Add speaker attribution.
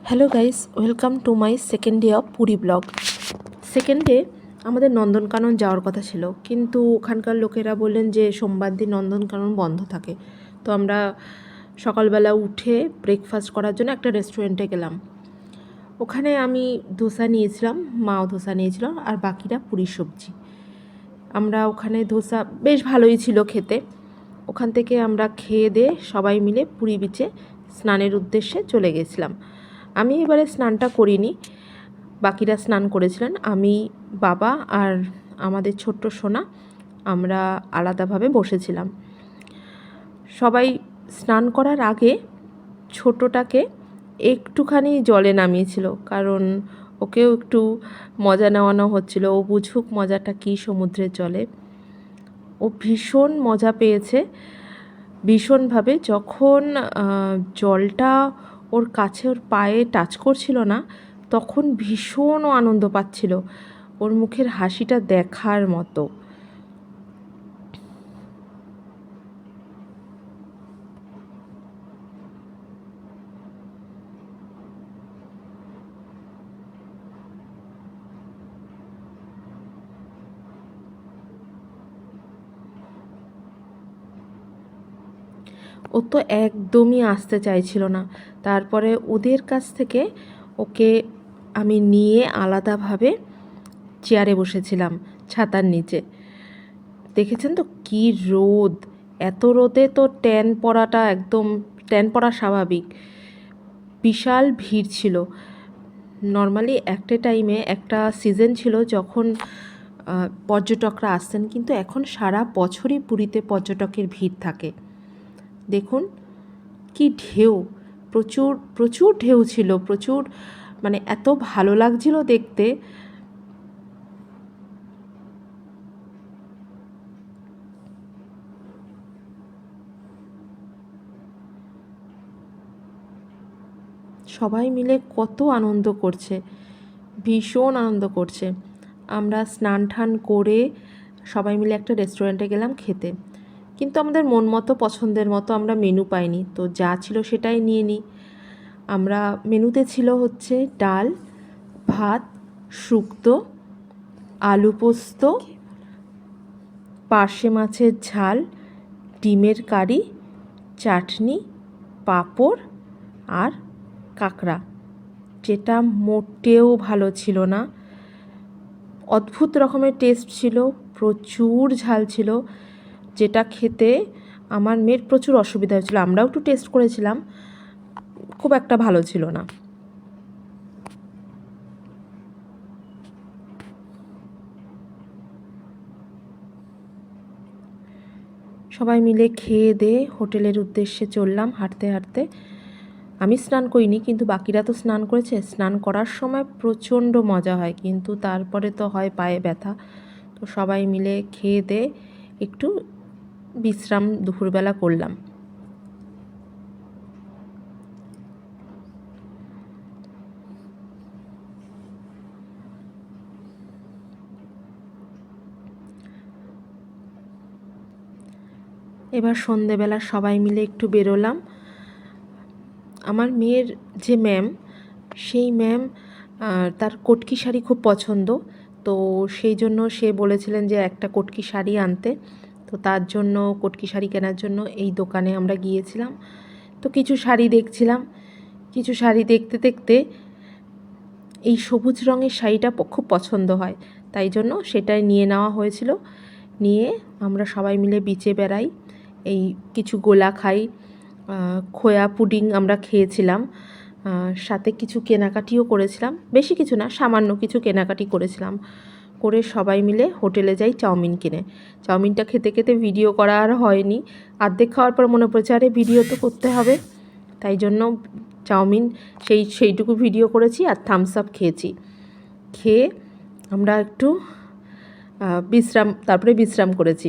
Speaker 1: Hello guys, welcome to my second day of Puri blog. Second day আমাদের নন্দনকানন যাওয়ার কথা ছিল, কিন্তু ওখানকার লোকেরা বললেন যে সোমবার দিন নন্দনকানন বন্ধ থাকে। তো আমরা সকালবেলা উঠে ব্রেকফাস্ট করার জন্য একটা রেস্টুরেন্টে গেলাম। ওখানে আমি ধোসা নিয়েছিলাম, মাও ধোসা নিয়েছিল, আর বাকিরা পুরি সবজি। আমরা ওখানে ধোসা বেশ ভালোই ছিল খেতে। ওখান থেকে আমরা খেয়ে দিয়ে সবাই মিলে পুরী বিচে স্নানের উদ্দেশ্যে চলে গেছিলাম। আমি এবারে স্নানটা করিনি, বাকিরা স্নান করেছিলেন। আমি, বাবা আর আমাদের ছোট্ট সোনা আমরা আলাদাভাবে বসেছিলাম। সবাই স্নান করার আগে ছোটোটাকে একটুখানি জলে নামিয়েছিল, কারণ ওকেও একটু মজা নেওয়ানো হচ্ছিল, ও বুঝুক মজাটা কী সমুদ্রের জলে। ও ভীষণ মজা পেয়েছে, ভীষণভাবে। যখন জলটা ওর কাছে ওর পায়ে টাচ করছিল না, তখন ভীষণ আনন্দ পাচ্ছিল। ওর মুখের হাসিটা দেখার মতো। ও তো একদমই আসতে চাইছিল না। তারপরে ওদের কাছ থেকে ওকে আমি নিয়ে আলাদাভাবে চেয়ারে বসেছিলাম ছাতার নিচে। দেখেছেন তো কী রোদ! এত রোদে তো ট্যান পড়াটা একদম, ট্যান পড়া স্বাভাবিক। বিশাল ভিড় ছিল। নর্মালি একটা টাইমে একটা সিজন ছিল যখন পর্যটকরা আসতেন, কিন্তু এখন সারা বছরই পুরীতে পর্যটকের ভিড় থাকে। দেখুন কি ঢেউ, প্রচুর প্রচুর ঢেউ ছিল, প্রচুর, মানে এত ভালো লাগছিল দেখতে। সবাই মিলে কত আনন্দ করছে, ভীষণ আনন্দ করছে। আমরা স্নান টান করে সবাই মিলে একটা রেস্টুরেন্টে গেলাম খেতে, কিন্তু আমাদের মন মতো পছন্দের মতো আমরা মেনু পাইনি, তো যা ছিল সেটাই নিয়ে নিই আমরা। মেনুতে ছিল হচ্ছে ডাল, ভাত, শুক্তো, আলু পোস্ত, পার্শে মাছের ঝাল, ডিমের কারি, চাটনি, পাঁপড় আর কাঁকড়া, যেটা মোটেও ভালো ছিল না। অদ্ভুত রকমের টেস্ট ছিল, প্রচুর ঝাল ছিল, যেটা খেতে আমার মেয়ের প্রচুর অসুবিধা হয়েছিল। আমরাও একটু টেস্ট করেছিলাম, খুব একটা ভালো ছিল না। সবাই মিলে খেয়ে দিয়ে হোটেলের উদ্দেশ্যে চললাম হাঁটতে হাঁটতে। আমি স্নান করিনি, কিন্তু বাকিরা তো স্নান করেছে। স্নান করার সময় প্রচণ্ড মজা হয়, কিন্তু তারপরে তো হয় পায়ে ব্যথা। তো সবাই মিলে খেয়ে দিয়ে একটু বিশ্রাম দুপুরবেলা করলাম। এবার সন্ধেবেলা সবাই মিলে একটু বেরোলাম। আমার মেয়ের যে ম্যাম, সেই ম্যাম তার কটকি শাড়ি খুব পছন্দ, তো সেই জন্য সে বলেছিলেন যে একটা কটকি শাড়ি আনতে। তো তার জন্য কটকি শাড়ি কেনার জন্য এই দোকানে আমরা গিয়েছিলাম। তো কিছু শাড়ি দেখছিলাম, কিছু শাড়ি দেখতে দেখতে এই সবুজ রঙের শাড়িটা খুব পছন্দ হয়, তাই জন্য সেটাই নিয়ে নেওয়া হয়েছিল। নিয়ে আমরা সবাই মিলে বিচে বেড়াই, এই কিছু গোলা খাই, খোয়া পুডিং আমরা খেয়েছিলাম, সাথে কিছু কেনাকাটিও করেছিলাম। বেশি কিছু না, সামান্য কিছু কেনাকাটি করেছিলাম। করে সবাই মিলে হোটেলে যাই চাউমিন কিনে। চাউমিনটা খেতে খেতে ভিডিও করা আর হয়নি। অর্ধেক খাওয়ার পর মনে পড়েছে আরে ভিডিও তো করতে হবে, তাই জন্য চাউমিন সেইটুকু ভিডিও করেছি আর থামস আপ খেয়েছি। খেয়ে আমরা একটু তারপরে বিশ্রাম করেছি।